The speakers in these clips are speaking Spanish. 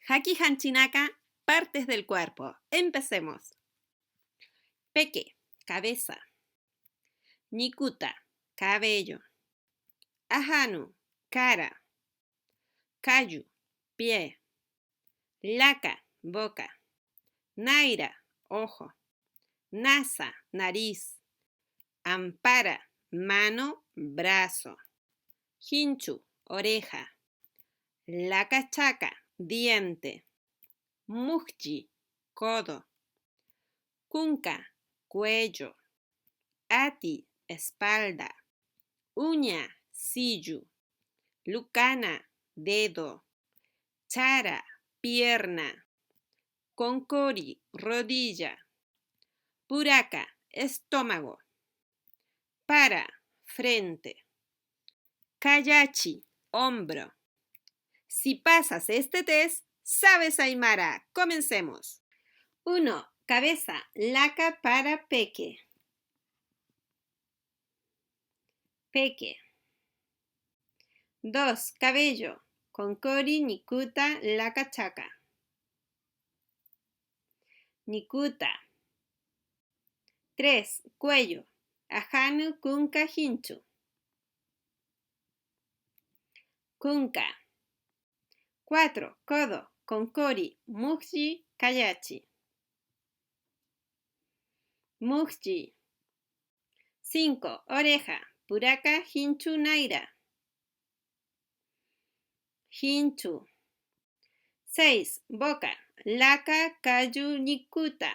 Haki Hanchinaka, partes del cuerpo. Empecemos. Peque, cabeza. Nikuta, cabello. Ahanu, cara. Kayu, pie. Laka, boca. Naira, ojo. Nasa, nariz. Ampara, mano, brazo. Hinchu, oreja. Lakachaka, diente. Mukji, codo. Kunka, cuello. Ati, espalda. Uña, sillu. Lucana, dedo. Chara, pierna. Konkori, rodilla. Puraka, estómago. Para, frente. Kayachi, hombro. Si pasas este test, sabes Aymara. Comencemos. 1. Cabeza, laka para peque. Peque. 2. Cabello, konkori, nikuta, laka chaka. Nikuta. 3. Cuello, ahanu, kunka, hinchu. Kunka. 4. Codo, konkori, mukji, kayachi. Mukji. 5. Oreja, puraka, hinchu, naira. Hinchu. 6. Boca, laka, kayu, nikuta.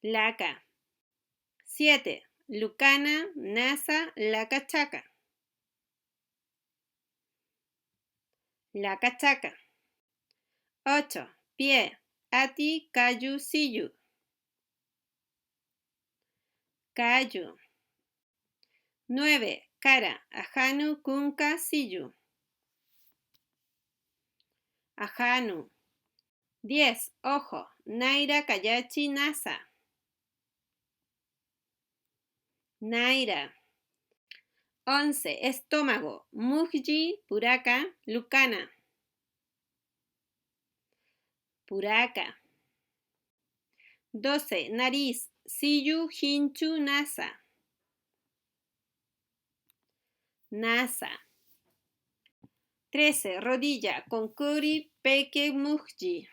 Laka. 7. Lucana, nasa, laka chaka. Laka chaka. 8. Pie, ati, kayu, sillu. Kayu. 9. Cara, ahanu, kunka, sillu. Ahanu. 10. Ojo, naira, kayachi, nasa. Naira. 11. Estómago, mukji, puraka, lucana. Puraka. 12. Nariz, sillu, hinchu, nasa. Nasa. 13. Rodilla, konkori, peque, mukji.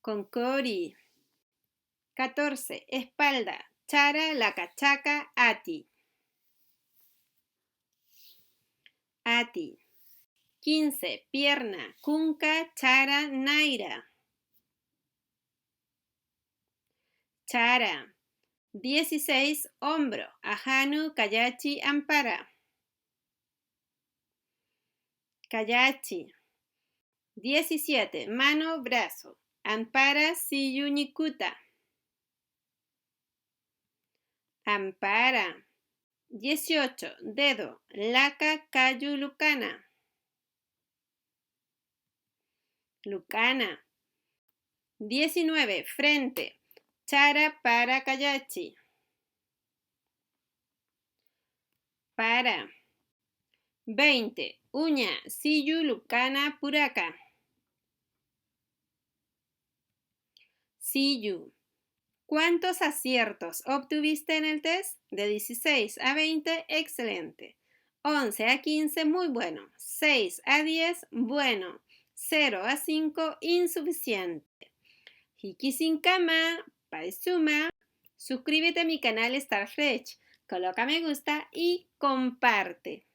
Konkori. 14. Espalda, chara, lakachaka, ati. Ati. 15. Pierna, kunka, chara, naira. Chara. 16. Hombro, ahanu, kayachi, ampara. Kayachi. 17. Mano, brazo, ampara, sillu, nikuta. Ampara. 18. Dedo, laka, kayu, lucana. Lucana. 19. Frente, chara, para, kayachi. Para. 20. Uña, sillu, lucana, puraka. Sillu. ¿Cuántos aciertos obtuviste en el test? De 16 a 20, excelente. 11 a 15, muy bueno. 6 a 10, bueno. 0 a 5, insuficiente. Hiki sin kama, paisuma. Suscríbete a mi canal Starfresh, coloca me gusta y comparte.